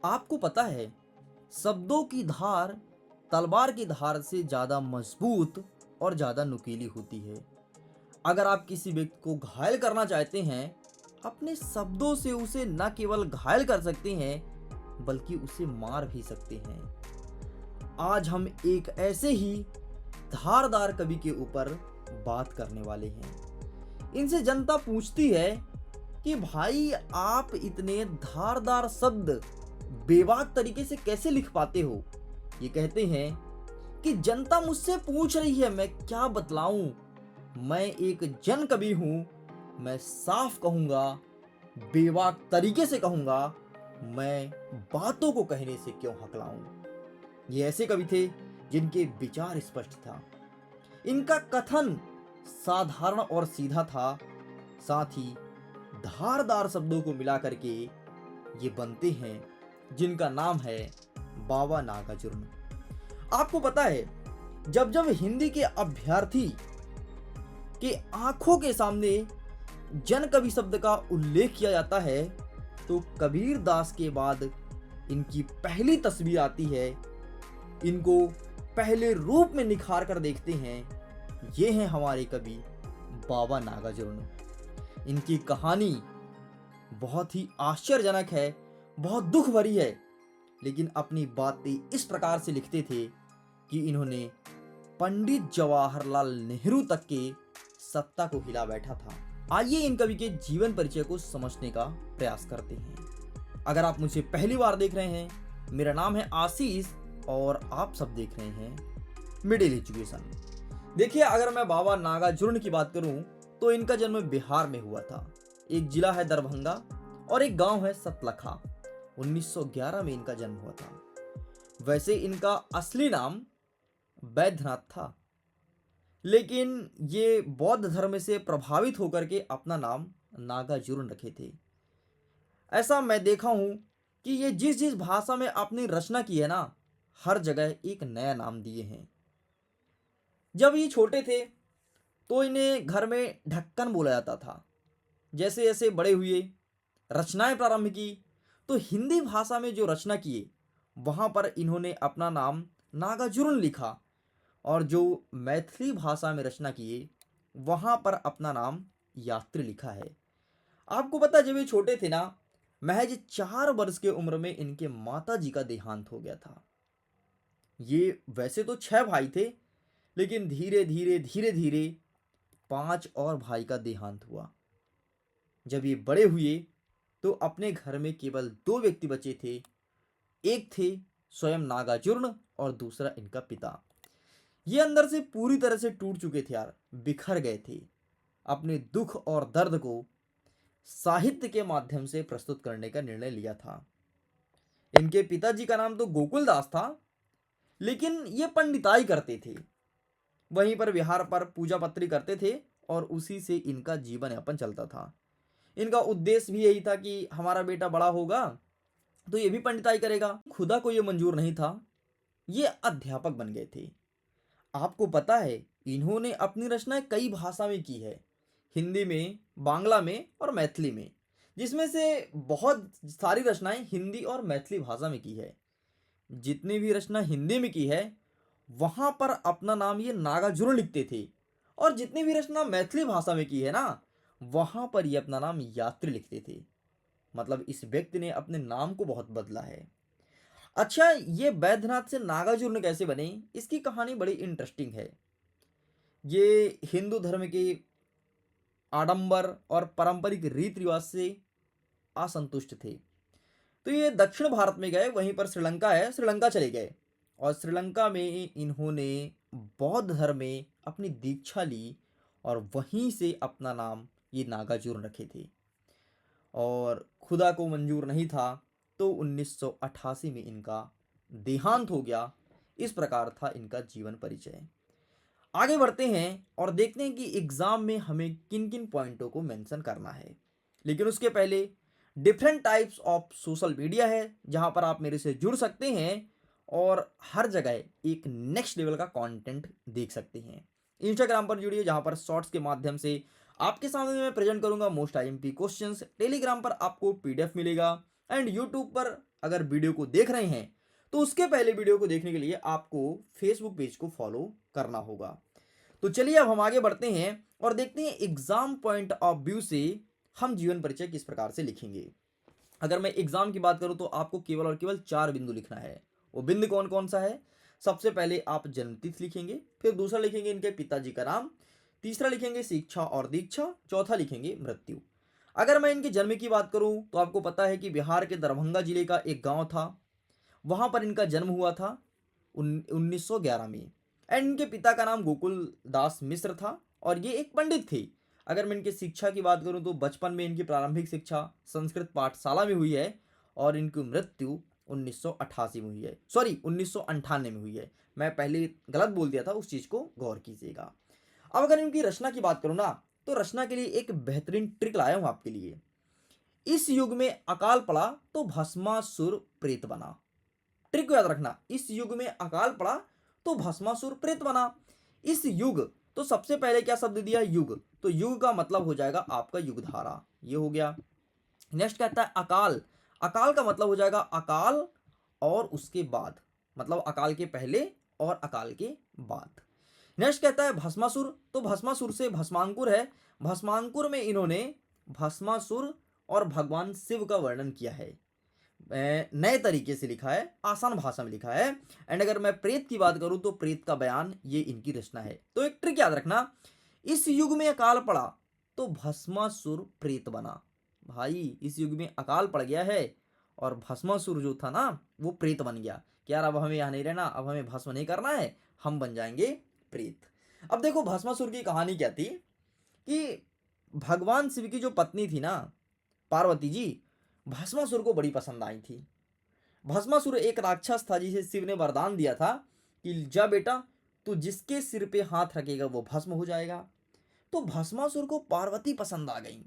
आपको पता है, शब्दों की धार तलवार की धार से ज़्यादा मजबूत और ज़्यादा नुकीली होती है। अगर आप किसी व्यक्ति को घायल करना चाहते हैं, अपने शब्दों से उसे न केवल घायल कर सकते हैं, बल्कि उसे मार भी सकते हैं। आज हम एक ऐसे ही धारदार कवि के ऊपर बात करने वाले हैं। इनसे जनता पूछती है कि भाई, आप इतने धारदार शब्द बेबाक तरीके से कैसे लिख पाते हो। ये कहते हैं कि जनता मुझसे पूछ रही है, मैं क्या बतलाऊं। मैं एक जन कवि हूं, मैं साफ कहूंगा, बेबाक तरीके से कहूंगा, मैं बातों को कहने से क्यों हकलाऊं। ये ऐसे कवि थे जिनके विचार स्पष्ट था। इनका कथन साधारण और सीधा था, साथ ही धारदार शब्दों को मिला करके ये बनते हैं, जिनका नाम है बाबा नागार्जुन। आपको पता है, जब जब हिंदी के अभ्यर्थी के आंखों के सामने जन कवि शब्द का उल्लेख किया जाता है, तो कबीर दास के बाद इनकी पहली तस्वीर आती है। इनको पहले रूप में निखार कर देखते हैं। ये हैं हमारे कवि बाबा नागार्जुन। इनकी कहानी बहुत ही आश्चर्यजनक है, बहुत दुख भरी है, लेकिन अपनी बातें इस प्रकार से लिखते थे कि इन्होंने पंडित जवाहरलाल नेहरू तक के सत्ता को हिला बैठा था। आइए इन कवि के जीवन परिचय को समझने का प्रयास करते हैं। अगर आप मुझे पहली बार देख रहे हैं, मेरा नाम है आशीष और आप सब देख रहे हैं मिडिल एजुकेशन। देखिए, अगर मैं बाबा नागार्जुन की बात करूं तो इनका जन्म बिहार में हुआ था। एक जिला है दरभंगा और एक गांव है सतलखा। 1911 में इनका जन्म हुआ था। वैसे इनका असली नाम बैद्यनाथ था, लेकिन ये बौद्ध धर्म से प्रभावित होकर के अपना नाम नागार्जुन रखे थे। ऐसा मैं देखा हूं कि ये जिस जिस भाषा में अपनी रचना की है ना, हर जगह एक नया नाम दिए हैं। जब ये छोटे थे तो इन्हें घर में ढक्कन बोला जाता था। जैसे जैसे बड़े हुए, रचनाएं प्रारंभ की, तो हिंदी भाषा में जो रचना किए, वहां पर इन्होंने अपना नाम नागार्जुन लिखा, और जो मैथिली भाषा में रचना किए, वहां पर अपना नाम यात्री लिखा है। आपको पता है, जब ये छोटे थे ना, महज 4 वर्ष के उम्र में इनके माता जी का देहांत हो गया था। ये वैसे तो 6 भाई थे, लेकिन धीरे धीरे धीरे धीरे 5 और भाई का देहांत हुआ। जब ये बड़े हुए तो अपने घर में केवल 2 व्यक्ति बचे थे। एक थे स्वयं नागार्जुन और दूसरा इनका पिता। ये अंदर से पूरी तरह से टूट चुके थे यार, बिखर गए थे। अपने दुख और दर्द को साहित्य के माध्यम से प्रस्तुत करने का निर्णय लिया था। इनके पिताजी का नाम तो गोकुल दास था, लेकिन ये पंडिताई करते थे। वहीं पर विहार पर पूजा पत्री करते थे और उसी से इनका जीवन यापन चलता था। इनका उद्देश्य भी यही था कि हमारा बेटा बड़ा होगा तो ये भी पंडिताई करेगा। खुदा को ये मंजूर नहीं था, ये अध्यापक बन गए थे। आपको पता है, इन्होंने अपनी रचनाएं कई भाषा में की है, हिंदी में, बांग्ला में और मैथिली में, जिसमें से बहुत सारी रचनाएं हिंदी और मैथिली भाषा में की है। जितनी भी रचना हिंदी में की है, वहां पर अपना नाम ये नागार्जुन लिखते थे, और जितनी भी रचना मैथिली भाषा में की है ना, वहां पर ये अपना नाम यात्री लिखते थे। मतलब इस व्यक्ति ने अपने नाम को बहुत बदला है। अच्छा, ये बैद्यनाथ से नागार्जुन कैसे बने, इसकी कहानी बड़ी इंटरेस्टिंग है। ये हिंदू धर्म के आडंबर और पारंपरिक रीति रिवाज से असंतुष्ट थे, तो ये दक्षिण भारत में गए। वहीं पर श्रीलंका है, श्रीलंका चले गए, और श्रीलंका में इन्होंने बौद्ध धर्म में अपनी दीक्षा ली, और वहीं से अपना नाम ये नागार्जुन रखे थे। और खुदा को मंजूर नहीं था, तो 1988 में इनका देहांत हो गया। इस प्रकार था इनका जीवन परिचय। आगे बढ़ते हैं और देखते हैं कि एग्जाम में हमें किन किन पॉइंटों को मेंशन करना है। लेकिन उसके पहले, different types of social media है जहां पर आप मेरे से जुड़ सकते हैं और हर जगह एक नेक्स्ट लेवल का कंटेंट देख सकते हैं। इंस्टाग्राम पर जुड़िए, जहां पर शॉर्ट्स के माध्यम से आपके सामने मैं प्रेजेंट करूंगा मोस्ट आईएमपी क्वेश्चंस। टेलीग्राम पर आपको पीडीएफ मिलेगा। एंड यूट्यूब पर अगर वीडियो को देख रहे हैं तो उसके पहले वीडियो को देखने के लिए आपको फेसबुक पेज को फॉलो करना होगा। तो चलिए अब हम आगे बढ़ते हैं और देखते हैं एग्जाम पॉइंट ऑफ व्यू से हम जीवन परिचय किस प्रकार से लिखेंगे। अगर मैं एग्जाम की बात करूं तो आपको केवल और केवल 4 बिंदु लिखना है। वो बिंदु कौन कौन सा है? सबसे पहले आप जन्मतिथि लिखेंगे, फिर दूसरा लिखेंगे इनके पिताजी का नाम, तीसरा लिखेंगे शिक्षा और दीक्षा, चौथा लिखेंगे मृत्यु। अगर मैं इनके जन्म की बात करूं तो आपको पता है कि बिहार के दरभंगा जिले का एक गांव था, वहां पर इनका जन्म हुआ था 1911 में। एंड इनके पिता का नाम गोकुल दास मिश्र था और ये एक पंडित थे। अगर मैं इनकी शिक्षा की बात करूं तो बचपन में इनकी प्रारंभिक शिक्षा संस्कृत पाठशाला में हुई है और इनकी मृत्यु 1988 में हुई है, सॉरी 1998 में हुई है। मैं पहले गलत बोल दिया था, उस चीज को गौर कीजिएगा। अब अगर इनकी रचना की बात करूं ना तो रचना के लिए एक बेहतरीन ट्रिक लाया हूं आपके लिए। इस युग में अकाल पड़ा तो भस्मासुर प्रेत बना। ट्रिक को याद रखना, इस युग में अकाल पड़ा तो भस्मासुर प्रेत बना। इस युग, तो सबसे पहले क्या शब्द दिया? युग। तो युग का मतलब हो जाएगा आपका युगधारा, ये हो गया। नेक्स्ट कहता है अकाल। अकाल का मतलब हो जाएगा अकाल और उसके बाद, मतलब अकाल के पहले और अकाल के बाद। नेक्स्ट कहता है भस्मासुर। तो भस्मासुर से भस्मांकुर है, भस्मांकुर में इन्होंने भस्मासुर और भगवान शिव का वर्णन किया है। नए तरीके से लिखा है, आसान भाषा में लिखा है। एंड अगर मैं प्रेत की बात करूं तो प्रेत का बयान, ये इनकी रचना है। तो एक ट्रिक याद रखना, इस युग में अकाल पड़ा तो भस्मासुर प्रेत बना। भाई इस युग में अकाल पड़ गया है और भस्मासुर जो था ना वो प्रेत बन गया कि यार अब हमें यहाँ नहीं रहना, अब हमें भस्म नहीं करना है, हम बन जाएंगे प्रेत। अब देखो भस्मासुर की कहानी क्या थी कि भगवान शिव की जो पत्नी थी ना पार्वती जी, भस्मासुर को बड़ी पसंद आई थी। भस्मासुर एक राक्षस था जिसे शिव ने वरदान दिया था कि जा बेटा तू जिसके सिर पे हाथ रखेगा वो भस्म हो जाएगा। तो भस्मासुर को पार्वती पसंद आ गई,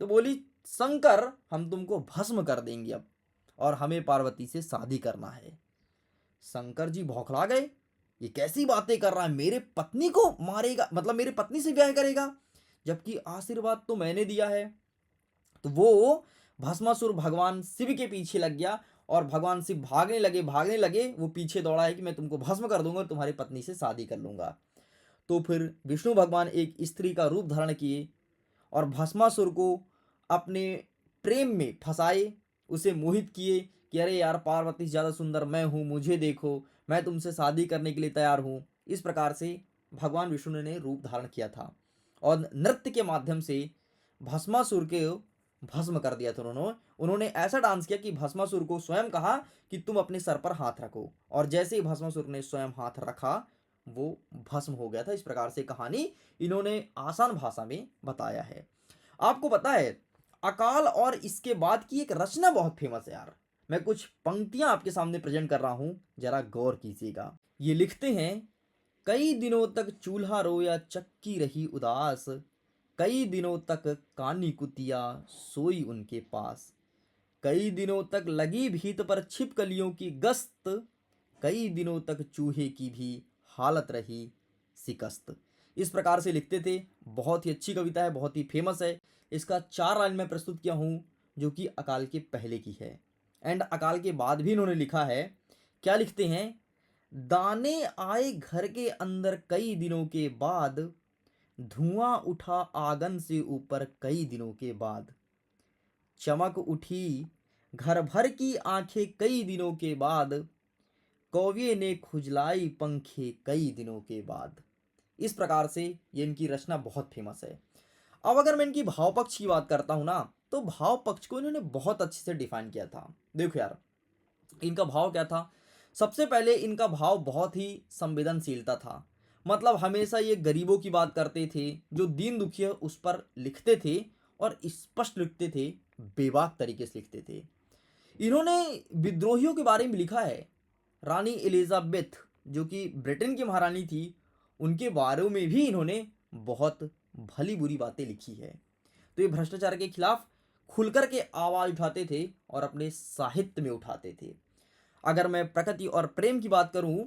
तो बोली शंकर हम तुमको भस्म कर देंगे अब, और हमें पार्वती से शादी करना है। शंकर जी भौखला गए, ये कैसी बातें कर रहा है, मेरे पत्नी को मारेगा, मतलब मेरे पत्नी से ब्याह करेगा, जबकि आशीर्वाद तो मैंने दिया है। तो वो भस्मासुर भगवान शिव के पीछे लग गया और भगवान शिव भागने लगे, वो पीछे दौड़ा है कि मैं तुमको भस्म कर दूंगा और तुम्हारी पत्नी से शादी कर लूंगा। तो फिर विष्णु भगवान एक स्त्री का रूप धारण किए और भस्मासुर को अपने प्रेम में फंसाए, उसे मोहित किए कि अरे यार पार्वती से ज़्यादा सुंदर मैं हूँ, मुझे देखो, मैं तुमसे शादी करने के लिए तैयार हूँ। इस प्रकार से भगवान विष्णु ने रूप धारण किया था और नृत्य के माध्यम से भस्मासुर के भस्म कर दिया था। उन्होंने ऐसा डांस किया कि भस्मासुर को स्वयं कहा कि तुम अपने सर पर हाथ रखो, और जैसे ही भस्मासुर ने स्वयं हाथ रखा वो भस्म हो गया था। इस प्रकार से कहानी इन्होंने आसान भाषा में बताया है। आपको पता है अकाल और इसके बाद की एक रचना बहुत फेमस है यार। मैं कुछ पंक्तियां आपके सामने प्रेजेंट कर रहा हूं, जरा गौर कीजिएगा। ये लिखते हैं, कई दिनों तक चूल्हा रोया चक्की रही उदास, कई दिनों तक कानी कुतिया सोई उनके पास, कई दिनों तक लगी भीत पर छिपकलियों की गस्त, कई दिनों तक चूहे की भी हालत रही शिकस्त। इस प्रकार से लिखते थे। बहुत ही अच्छी कविता है, बहुत ही फेमस है। इसका 4 लाइन में प्रस्तुत किया हूँ जो कि अकाल के पहले की है। एंड अकाल के बाद भी इन्होंने लिखा है। क्या लिखते हैं? दाने आए घर के अंदर कई दिनों के बाद, धुआं उठा आंगन से ऊपर कई दिनों के बाद, चमक उठी घर भर की आंखें कई दिनों के बाद, कौवे ने खुजलाई पंखे कई दिनों के बाद। इस प्रकार से ये इनकी रचना बहुत फेमस है। अब अगर मैं इनकी भाव पक्ष की बात करता हूं ना तो भाव पक्ष को इन्होंने बहुत अच्छे से डिफाइन किया था। देखो यार इनका भाव क्या था। सबसे पहले इनका भाव बहुत ही संवेदनशीलता था, मतलब हमेशा ये गरीबों की बात करते थे, जो दीन दुखी है उस पर लिखते थे और स्पष्ट लिखते थे, बेबाक तरीके से लिखते थे। इन्होंने विद्रोहियों के बारे में लिखा है। रानी एलिजाबेथ जो कि ब्रिटेन की महारानी थी, उनके बारे में भी इन्होंने बहुत भली बुरी बातें लिखी है। तो ये भ्रष्टाचार के खिलाफ खुलकर के आवाज उठाते थे और अपने साहित्य में उठाते थे। अगर मैं प्रकृति और प्रेम की बात करूं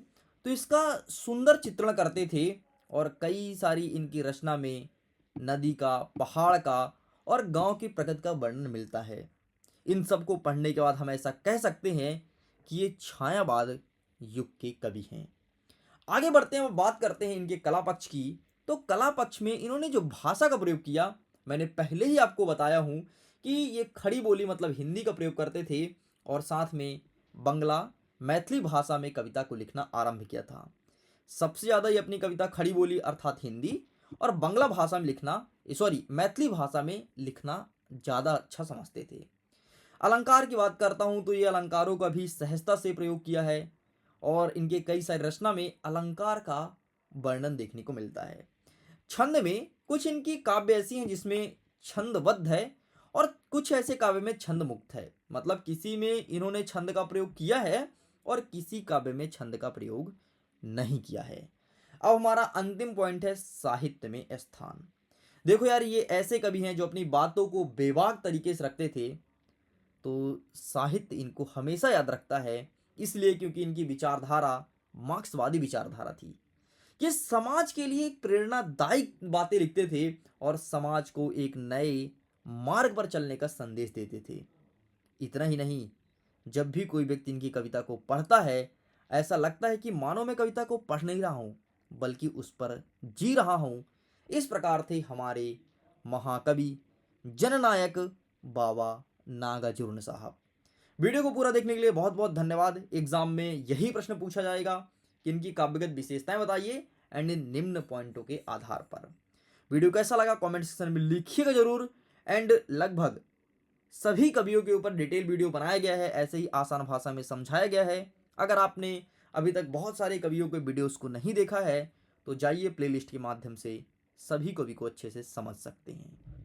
तो इसका सुंदर चित्रण करते थे और कई सारी इनकी रचना में नदी का, पहाड़ का और गांव की प्रकृति का वर्णन मिलता है। इन सब को पढ़ने के बाद हम ऐसा कह सकते हैं कि ये छायावाद युग के कवि हैं। आगे बढ़ते हैं, अब बात करते हैं इनके कला पक्ष की। तो कला पक्ष में इन्होंने जो भाषा का प्रयोग किया, मैंने पहले ही आपको बताया हूँ कि ये खड़ी बोली मतलब हिंदी का प्रयोग करते थे और साथ में बंगला मैथिली भाषा में कविता को लिखना आरंभ किया था। सबसे ज़्यादा ये अपनी कविता खड़ी बोली अर्थात हिंदी और बंगला भाषा में लिखना, सॉरी मैथिली भाषा में लिखना ज़्यादा अच्छा समझते थे। अलंकार की बात करता हूँ तो ये अलंकारों का भी सहजता से प्रयोग किया है और इनके कई सारी रचना में अलंकार का वर्णन देखने को मिलता है। छंद में कुछ इनकी काव्य ऐसी हैं जिसमें छंदबद्ध है और कुछ ऐसे काव्य में छंद मुक्त है, मतलब किसी में इन्होंने छंद का प्रयोग किया है और किसी काव्य में छंद का प्रयोग नहीं किया है। अब हमारा अंतिम पॉइंट है साहित्य में स्थान। देखो यार, ये ऐसे कवि हैं जो अपनी बातों को बेबाक तरीके से रखते थे, तो साहित्य इनको हमेशा याद रखता है, इसलिए क्योंकि इनकी विचारधारा मार्क्सवादी विचारधारा थी कि समाज के लिए एक प्रेरणादायक बातें लिखते थे और समाज को एक नए मार्ग पर चलने का संदेश देते थे। इतना ही नहीं, जब भी कोई व्यक्ति इनकी कविता को पढ़ता है, ऐसा लगता है कि मानो मैं कविता को पढ़ नहीं रहा हूँ बल्कि उस पर जी रहा हूँ। इस प्रकार थे हमारे महाकवि जननायक बाबा नागार्जुन साहब। वीडियो को पूरा देखने के लिए बहुत बहुत धन्यवाद। एग्जाम में यही प्रश्न पूछा जाएगा कि इनकी काव्यगत विशेषताएं बताइए एंड इन निम्न पॉइंटों के आधार पर। वीडियो कैसा लगा कमेंट सेक्शन में लिखिएगा जरूर। एंड लगभग सभी कवियों के ऊपर डिटेल वीडियो बनाया गया है, ऐसे ही आसान भाषा में समझाया गया है। अगर आपने अभी तक बहुत सारे कवियों के वीडियोस को नहीं देखा है तो जाइए प्लेलिस्ट के माध्यम से सभी कवि को अच्छे से समझ सकते हैं।